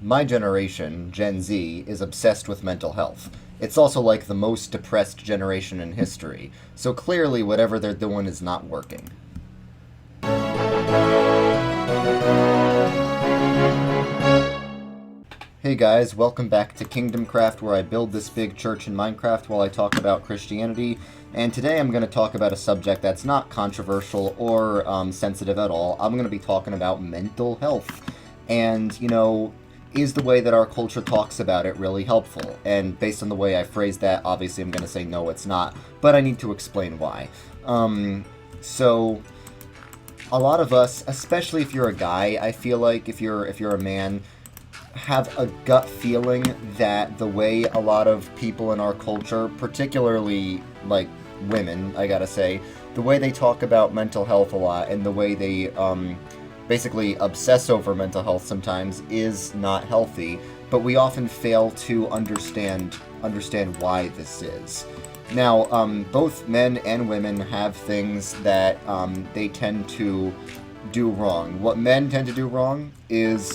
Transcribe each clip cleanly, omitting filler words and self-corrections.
My generation, Gen Z, is obsessed with mental health. It's also like the most depressed generation in history, so clearly whatever they're doing is not working. Hey guys, welcome back to KingdomCraft, where I build this big church in Minecraft while I talk about Christianity. And today I'm going to talk about a subject that's not controversial or sensitive at all. I'm going to be talking about mental health. And, is the way that our culture talks about it really helpful? And based on the way I phrase that, obviously I'm going to say no, it's not. But I need to explain why. So, a lot of us, especially if you're a guy, I feel like if you're a man, have a gut feeling that the way a lot of people in our culture, particularly like women, I gotta say, the way they talk about mental health a lot and the way they basically obsess over mental health sometimes is not healthy, but we often fail to understand why this is. Now, both men and women have things that they tend to do wrong. What men tend to do wrong is,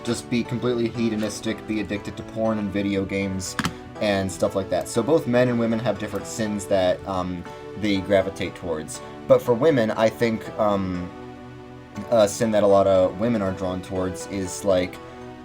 just be completely hedonistic, be addicted to porn and video games, and stuff like that. So both men and women have different sins that they gravitate towards. But for women, I think a sin that a lot of women are drawn towards is like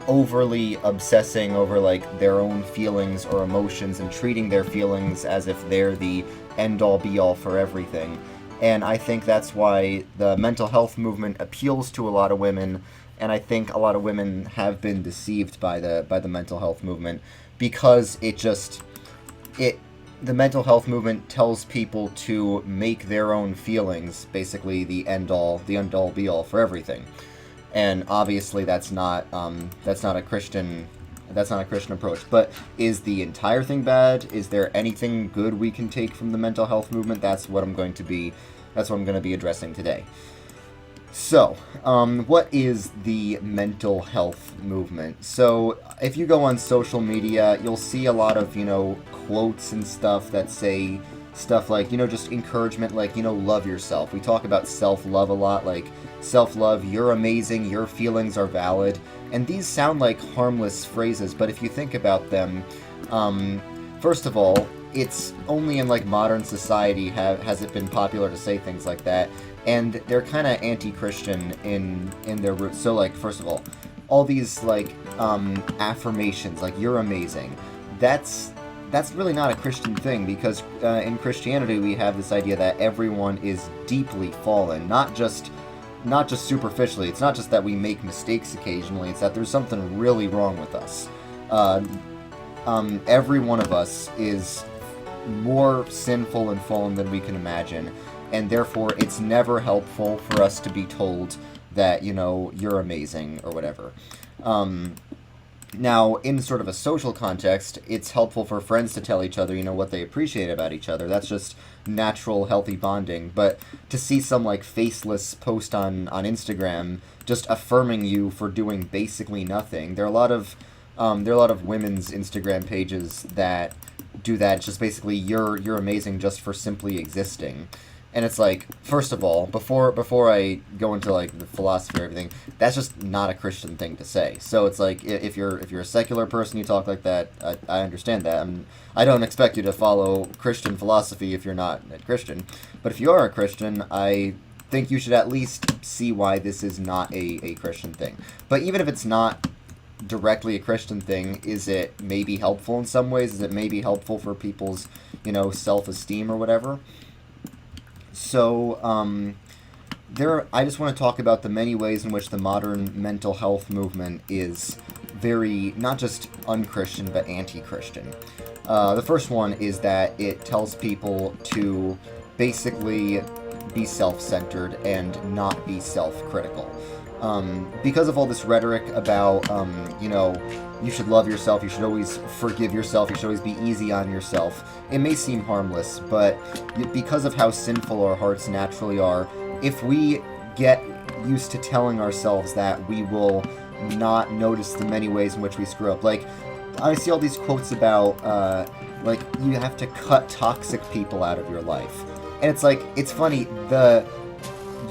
overly obsessing over like their own feelings or emotions and treating their feelings as if they're the end-all be-all for everything. And I think that's why the mental health movement appeals to a lot of women, and I think a lot of women have been deceived by the mental health movement because the mental health movement tells people to make their own feelings basically the end all be all for everything. And obviously that's not a Christian approach. But is the entire thing bad? Is there anything good we can take from the mental health movement? That's what I'm going to be addressing today. So, what is the mental health movement? So, if you go on social media, you'll see a lot of, quotes and stuff that say stuff like, just encouragement, like, love yourself. We talk about self-love a lot, like, self-love, you're amazing, your feelings are valid. And these sound like harmless phrases, but if you think about them, first of all, it's only in, like, modern society has it been popular to say things like that. And they're kind of anti-Christian in their roots. So, like, first of all these, like, affirmations, like, you're amazing, that's really not a Christian thing, because in Christianity we have this idea that everyone is deeply fallen, not just superficially. It's not just that we make mistakes occasionally, it's that there's something really wrong with us. Every one of us is more sinful and fallen than we can imagine. And therefore, it's never helpful for us to be told that, you're amazing or whatever. Now, in sort of a social context, it's helpful for friends to tell each other, what they appreciate about each other. That's just natural, healthy bonding. But to see some, like, faceless post on Instagram just affirming you for doing basically nothing, there are a lot of women's Instagram pages that do that. It's just basically, you're amazing just for simply existing. And it's like, first of all, before I go into like the philosophy or everything, that's just not a Christian thing to say. So it's like, if you're a secular person, you talk like that, I understand that. I don't expect you to follow Christian philosophy if you're not a Christian. But if you are a Christian, I think you should at least see why this is not a Christian thing. But even if it's not directly a Christian thing, is it maybe helpful in some ways? Is it maybe helpful for people's, self-esteem or whatever? So, I just want to talk about the many ways in which the modern mental health movement is very, not just unchristian, but anti-Christian. The first one is that it tells people to basically be self-centered and not be self-critical. Because of all this rhetoric about, you should love yourself, you should always forgive yourself, you should always be easy on yourself. It may seem harmless, but because of how sinful our hearts naturally are, if we get used to telling ourselves that, we will not notice the many ways in which we screw up. Like, I see all these quotes about, you have to cut toxic people out of your life. And it's like, it's funny,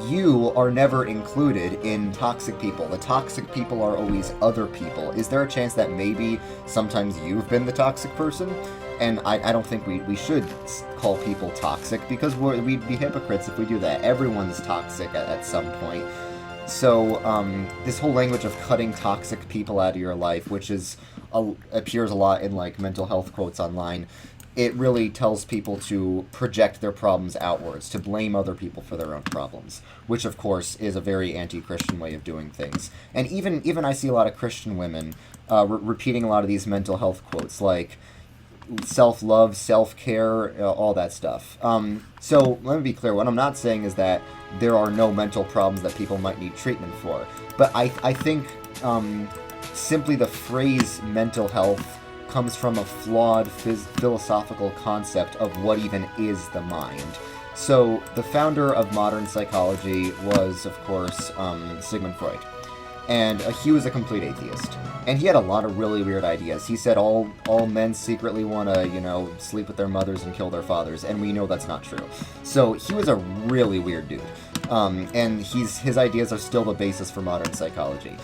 you are never included in toxic people. The toxic people are always other people. Is there a chance that maybe sometimes you've been the toxic person? And I don't think we should call people toxic, because we'd be hypocrites if we do that. Everyone's toxic at some point. So this whole language of cutting toxic people out of your life, which appears a lot in like mental health quotes online, it really tells people to project their problems outwards, to blame other people for their own problems, which of course is a very anti-Christian way of doing things. And even I see a lot of Christian women repeating a lot of these mental health quotes, like self-love, self-care, all that stuff. So let me be clear. What I'm not saying is that there are no mental problems that people might need treatment for. But I think simply the phrase mental health comes from a flawed philosophical concept of what even is the mind. So the founder of modern psychology was, of course, Sigmund Freud. And he was a complete atheist. And he had a lot of really weird ideas. He said all men secretly want to, sleep with their mothers and kill their fathers. And we know that's not true. So he was a really weird dude. And his ideas are still the basis for modern psychology.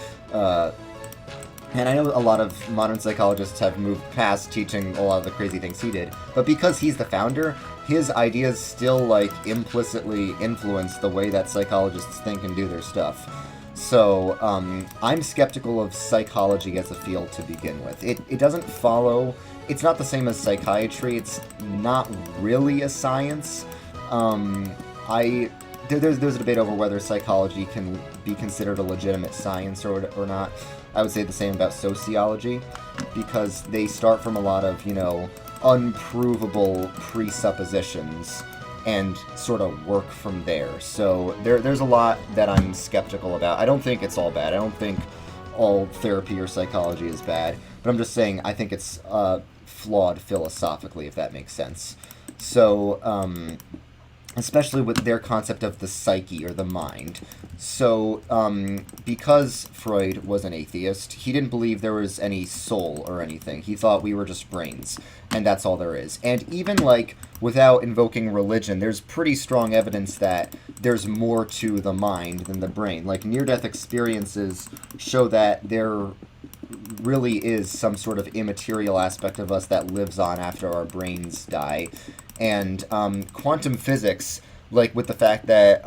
And I know a lot of modern psychologists have moved past teaching a lot of the crazy things he did. But because he's the founder, his ideas still, implicitly influence the way that psychologists think and do their stuff. So, I'm skeptical of psychology as a field to begin with. It doesn't follow... It's not the same as psychiatry. It's not really a science. There's a debate over whether psychology can be considered a legitimate science or not. I would say the same about sociology, because they start from a lot of, unprovable presuppositions and sort of work from there. So there's a lot that I'm skeptical about. I don't think it's all bad. I don't think all therapy or psychology is bad, but I'm just saying I think it's flawed philosophically, if that makes sense. So, especially with their concept of the psyche or the mind. So, because Freud was an atheist, he didn't believe there was any soul or anything. He thought we were just brains, and that's all there is. And even, without invoking religion, there's pretty strong evidence that there's more to the mind than the brain. Near-death experiences show that there really is some sort of immaterial aspect of us that lives on after our brains die. And quantum physics, with the fact that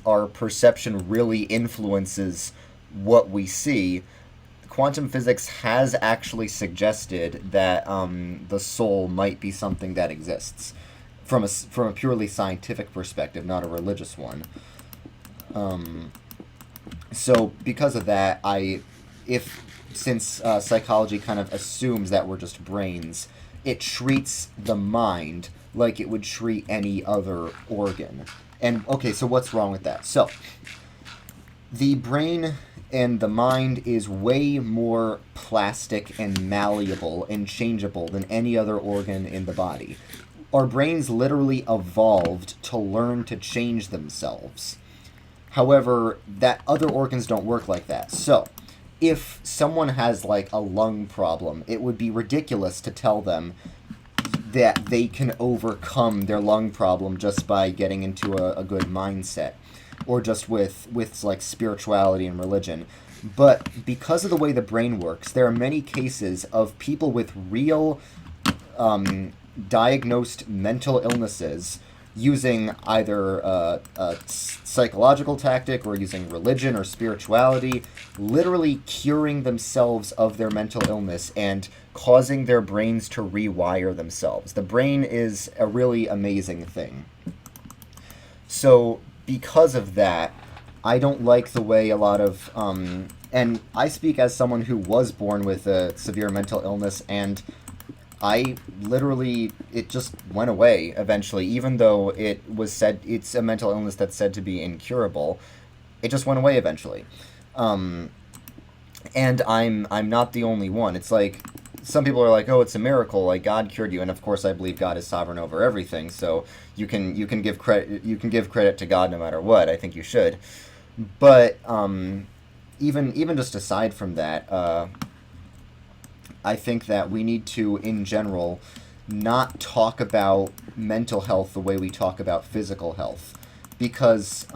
our perception really influences what we see, quantum physics has actually suggested that the soul might be something that exists from a purely scientific perspective, not a religious one. So because of that, since psychology kind of assumes that we're just brains, it treats the mind like it would treat any other organ. And, okay, so what's wrong with that? So, the brain and the mind is way more plastic and malleable and changeable than any other organ in the body. Our brains literally evolved to learn to change themselves. However, that other organs don't work like that. So, if someone has, a lung problem, it would be ridiculous to tell them that they can overcome their lung problem just by getting into a good mindset, or just with spirituality and religion. But because of the way the brain works, there are many cases of people with real diagnosed mental illnesses using either a psychological tactic or using religion or spirituality, literally curing themselves of their mental illness and causing their brains to rewire themselves. The brain is a really amazing thing. So because of that, I don't like the way a lot of... and I speak as someone who was born with a severe mental illness, and it just went away eventually, even though it was said it's a mental illness that's said to be incurable. It just went away eventually. And I'm not the only one. It's some people are like, oh, it's a miracle, God cured you, and of course I believe God is sovereign over everything, so you can give credit to God no matter what. I think you should. But even just aside from that, I think that we need to, in general, not talk about mental health the way we talk about physical health. Because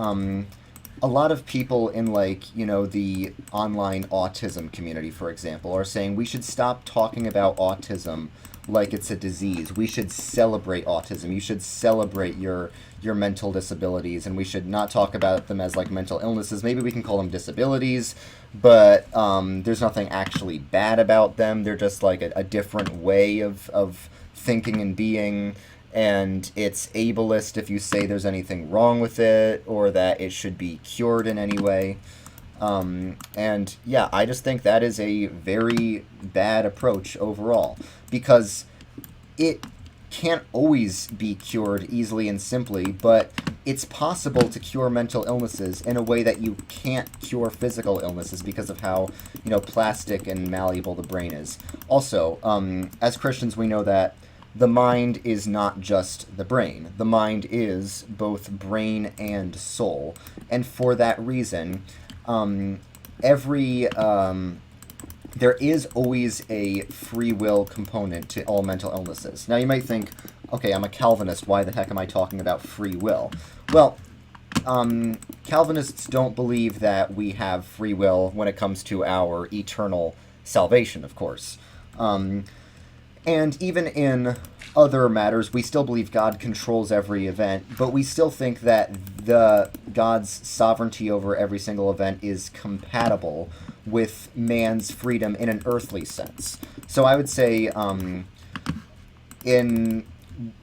a lot of people in, like, the online autism community, for example, are saying we should stop talking about autism like it's a disease. We should celebrate autism. You should celebrate your mental disabilities, and we should not talk about them as like mental illnesses. Maybe we can call them disabilities, but there's nothing actually bad about them. They're just like a different way of thinking and being, and it's ableist if you say there's anything wrong with it or that it should be cured in any way. And yeah, I just think that is a very bad approach overall, because it can't always be cured easily and simply, but it's possible to cure mental illnesses in a way that you can't cure physical illnesses because of how, plastic and malleable the brain is. Also, as Christians, we know that the mind is not just the brain. The mind is both brain and soul. And for that reason, every there is always a free will component to all mental illnesses. Now you might think, okay, I'm a Calvinist, why the heck am I talking about free will? Well, Calvinists don't believe that we have free will when it comes to our eternal salvation, of course. And even in other matters, we still believe God controls every event, but we still think that God's sovereignty over every single event is compatible with man's freedom in an earthly sense. So I would say,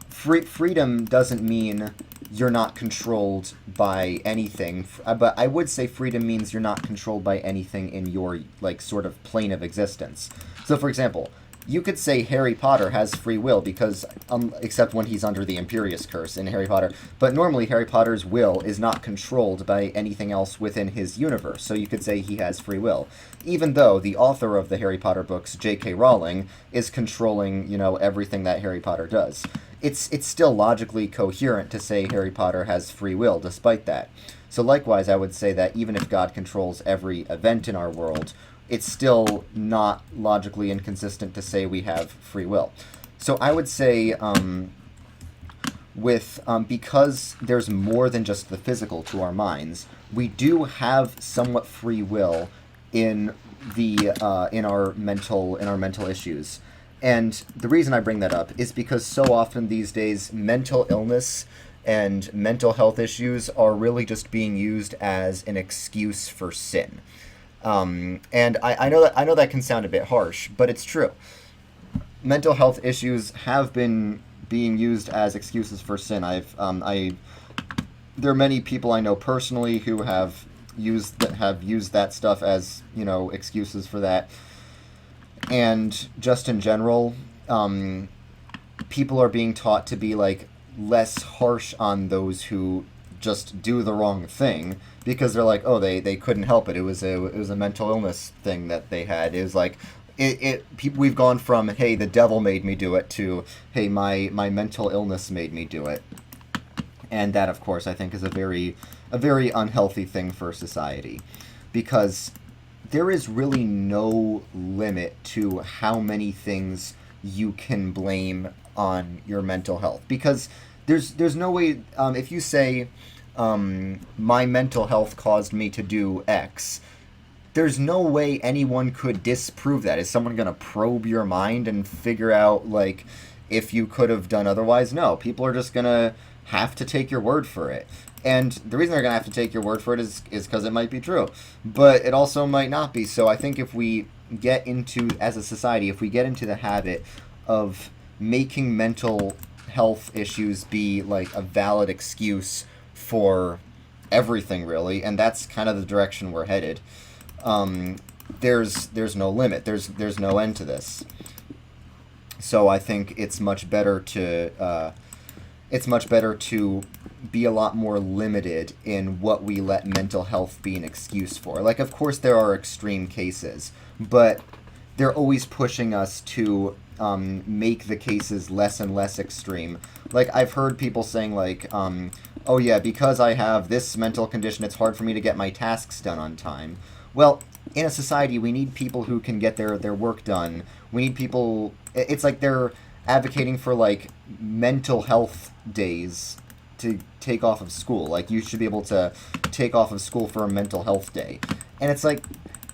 freedom doesn't mean you're not controlled by anything, but I would say freedom means you're not controlled by anything in your, like, sort of plane of existence. So, for example, you could say Harry Potter has free will because, except when he's under the Imperious Curse in Harry Potter, but normally Harry Potter's will is not controlled by anything else within his universe, so you could say he has free will. Even though the author of the Harry Potter books, J.K. Rowling, is controlling, everything that Harry Potter does. It's still logically coherent to say Harry Potter has free will despite that. So likewise, I would say that even if God controls every event in our world, it's still not logically inconsistent to say we have free will. So I would say, because there's more than just the physical to our minds, we do have somewhat free will in our mental issues. And the reason I bring that up is because so often these days, mental illness and mental health issues are really just being used as an excuse for sin. And I know that can sound a bit harsh, but it's true. Mental health issues have been being used as excuses for sin. There are many people I know personally who have used that stuff as, excuses for that. And just in general, people are being taught to be, like, less harsh on those who just do the wrong thing, because they're like, oh, they couldn't help it. It was a mental illness thing that they had. It was like, we've gone from, hey, the devil made me do it, to, hey, my mental illness made me do it. And that, of course, I think is a very unhealthy thing for society, because there is really no limit to how many things you can blame on your mental health, because there's no way, if you say, my mental health caused me to do X, there's no way anyone could disprove that. Is someone going to probe your mind and figure out, like, if you could have done otherwise? No, people are just going to have to take your word for it. And the reason they're going to have to take your word for it is because it might be true. But it also might not be. So I think if we get into, as a society, if we get into the habit of making mental health issues be, like, a valid excuse for everything, really, and that's kind of the direction we're headed, there's no limit. There's no end to this. So I think it's much better to be a lot more limited in what we let mental health be an excuse for. Like, of course, there are extreme cases, but they're always pushing us to make the cases less and less extreme. Like, I've heard people saying, like, oh yeah, because I have this mental condition, it's hard for me to get my tasks done on time. Well, in a society, we need people who can get their work done. We need people... It's like they're advocating for, like, mental health days to take off of school. Like, you should be able to take off of school for a mental health day. And it's like,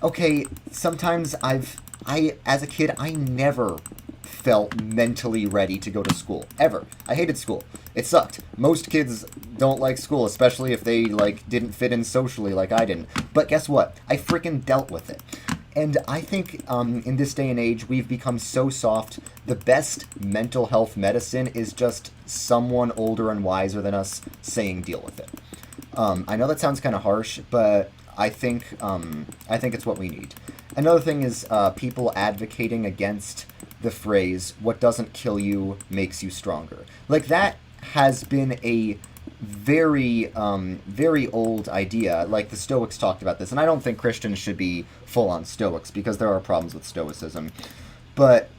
okay, sometimes as a kid, I never felt mentally ready to go to school. Ever. I hated school. It sucked. Most kids don't like school, especially if they, like, didn't fit in socially like I didn't. But guess what? I freaking dealt with it. And I think in this day and age, we've become so soft. The best mental health medicine is just someone older and wiser than us saying deal with it. I know that sounds kind of harsh, but I think it's what we need. Another thing is people advocating against the phrase, what doesn't kill you makes you stronger. Like, that has been a very, very old idea. Like, the Stoics talked about this, and I don't think Christians should be full-on Stoics, because there are problems with Stoicism. But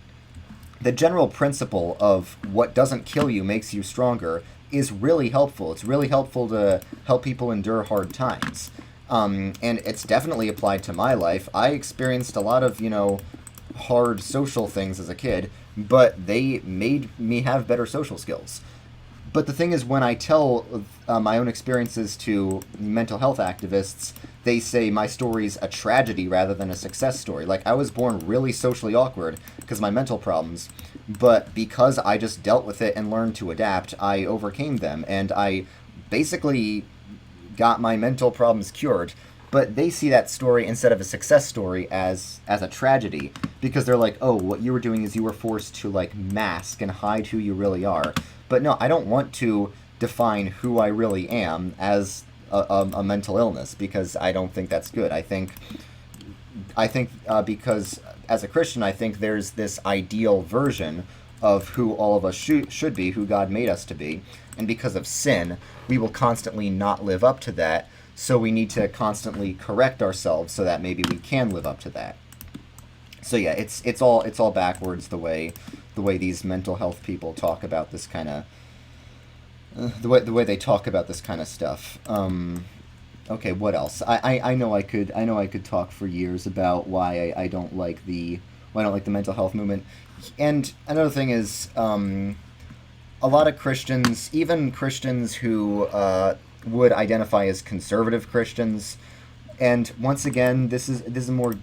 the general principle of what doesn't kill you makes you stronger is really helpful. It's really helpful to help people endure hard times. And it's definitely applied to my life. I experienced a lot of, hard social things as a kid, but they made me have better social skills. But the thing is, when I tell my own experiences to mental health activists, they say my story's a tragedy rather than a success story. Like, I was born really socially awkward because of my mental problems, but because I just dealt with it and learned to adapt, I overcame them, and I basically got my mental problems cured. But they see that story instead of a success story as a tragedy, because they're like, oh, what you were doing is you were forced to, like, mask and hide who you really are. But no, I don't want to define who I really am as a mental illness, because I don't think that's good. I think because as a Christian, I think there's this ideal version of who all of us should be, who God made us to be, and because of sin, we will constantly not live up to that. So we need to constantly correct ourselves so that maybe we can live up to that. So yeah, it's all backwards the way these mental health people talk about this kind of the way they talk about this kind of stuff. Okay, what else? I know I could talk for years about why I don't like the mental health movement. And another thing is, a lot of Christians, even Christians who would identify as conservative Christians, and once again, this is more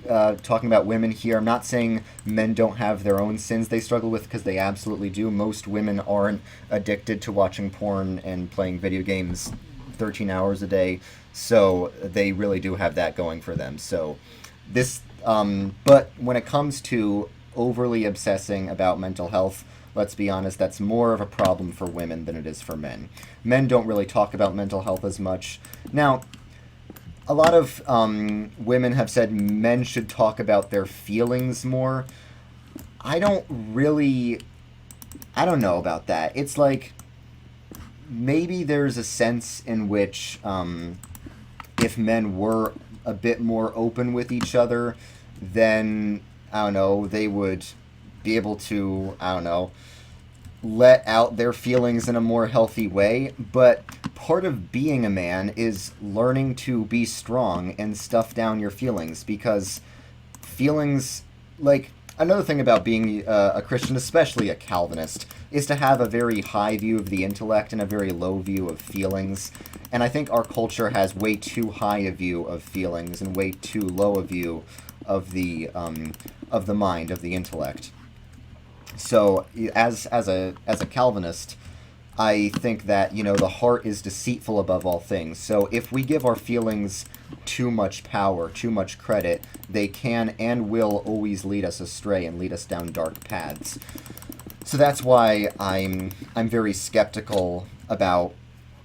talking about women here. I'm not saying men don't have their own sins they struggle with, because they absolutely do. Most women aren't addicted to watching porn and playing video games 13 hours a day, so they really do have that going for them. So this, but when it comes to overly obsessing about mental health, let's be honest, that's more of a problem for women than it is for men. Men don't really talk about mental health as much. Now, a lot of women have said men should talk about their feelings more. I don't know about that. It's like, maybe there's a sense in which if men were a bit more open with each other, then, I don't know, they would be able to, I don't know, let out their feelings in a more healthy way. But part of being a man is learning to be strong and stuff down your feelings, because feelings, like, another thing about being a Christian, especially a Calvinist, is to have a very high view of the intellect and a very low view of feelings. And I think our culture has way too high a view of feelings and way too low a view of the mind, of the intellect. So as a Calvinist, I think that, the heart is deceitful above all things. So if we give our feelings too much power, too much credit, they can and will always lead us astray and lead us down dark paths. So that's why I'm very skeptical about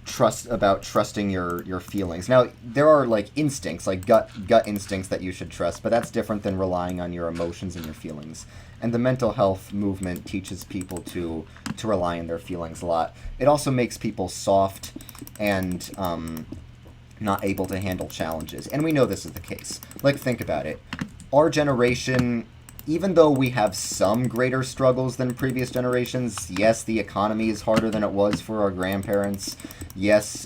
trusting your feelings. Now, there are, like, instincts, like gut instincts that you should trust, but that's different than relying on your emotions and your feelings. And the mental health movement teaches people to rely on their feelings a lot. It also makes people soft and not able to handle challenges. And we know this is the case. Like, think about it. Our generation even though we have some greater struggles than previous generations, yes, the economy is harder than it was for our grandparents. Yes,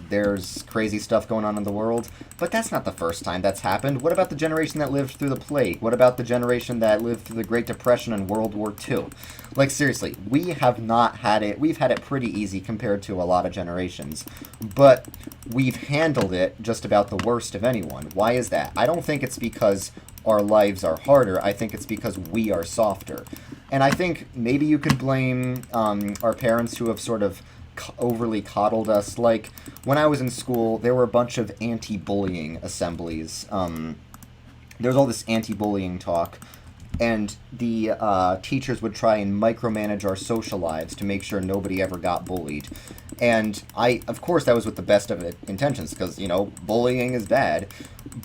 there's crazy stuff going on in the world, but that's not the first time that's happened. What about the generation that lived through the plague? What about the generation that lived through the Great Depression and World War II? Like, seriously, we have not had it, we've had it pretty easy compared to a lot of generations, but we've handled it just about the worst of anyone. Why is that? I don't think it's because our lives are harder. I think it's because we are softer. And I think maybe you could blame our parents who have sort of overly coddled us. Like, when I was in school, there were a bunch of anti-bullying assemblies. There was all this anti-bullying talk, and the teachers would try and micromanage our social lives to make sure nobody ever got bullied. And of course, that was with the best of intentions, because, bullying is bad.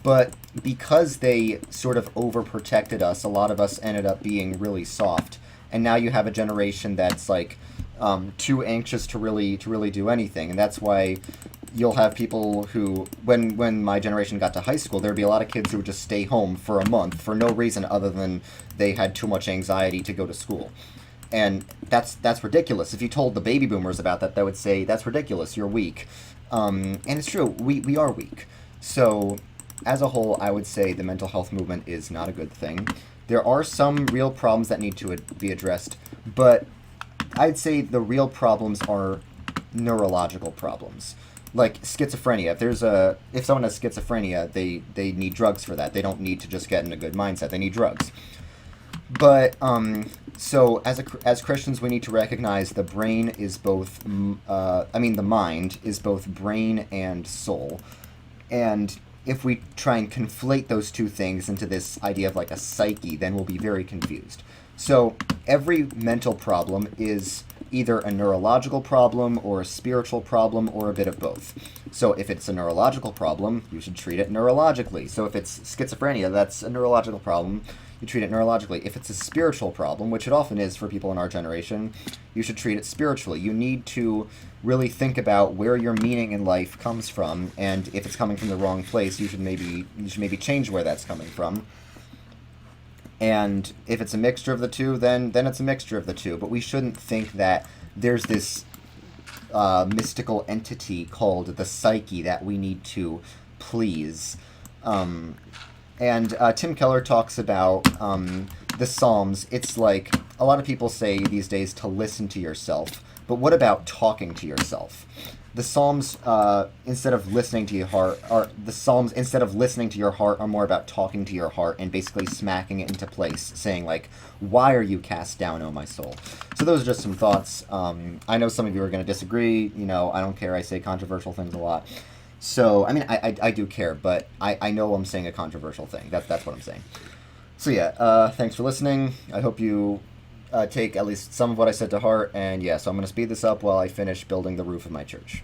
But because they sort of overprotected us, a lot of us ended up being really soft. And now you have a generation that's like too anxious to really do anything, and that's why you'll have people who, when my generation got to high school, there'd be a lot of kids who would just stay home for a month for no reason other than they had too much anxiety to go to school. And that's ridiculous. If you told the baby boomers about that, they would say, that's ridiculous, you're weak. And it's true, we are weak. So, as a whole, I would say the mental health movement is not a good thing. There are some real problems that need to be addressed, but I'd say the real problems are neurological problems. Like schizophrenia. If someone has schizophrenia, they need drugs for that. They don't need to just get in a good mindset. They need drugs. But so as Christians, we need to recognize the brain is both. The mind is both brain and soul, and if we try and conflate those two things into this idea of like a psyche, then we'll be very confused. So every mental problem is either a neurological problem or a spiritual problem or a bit of both. So if it's a neurological problem, you should treat it neurologically. So if it's schizophrenia, that's a neurological problem, you treat it neurologically. If it's a spiritual problem, which it often is for people in our generation, you should treat it spiritually. You need to really think about where your meaning in life comes from, and if it's coming from the wrong place, you should maybe change where that's coming from. And if it's a mixture of the two, then it's a mixture of the two. But we shouldn't think that there's this mystical entity called the psyche that we need to please. And Tim Keller talks about the Psalms. It's like, a lot of people say these days to listen to yourself. But what about talking to yourself? The Psalms, instead of listening to your heart, are more about talking to your heart and basically smacking it into place, saying like, "Why are you cast down, O my soul?" So those are just some thoughts. I know some of you are going to disagree. I don't care. I say controversial things a lot. So I do care, but I know I'm saying a controversial thing. That's what I'm saying. So yeah, thanks for listening. I hope you take at least some of what I said to heart, and yeah, so I'm going to speed this up while I finish building the roof of my church.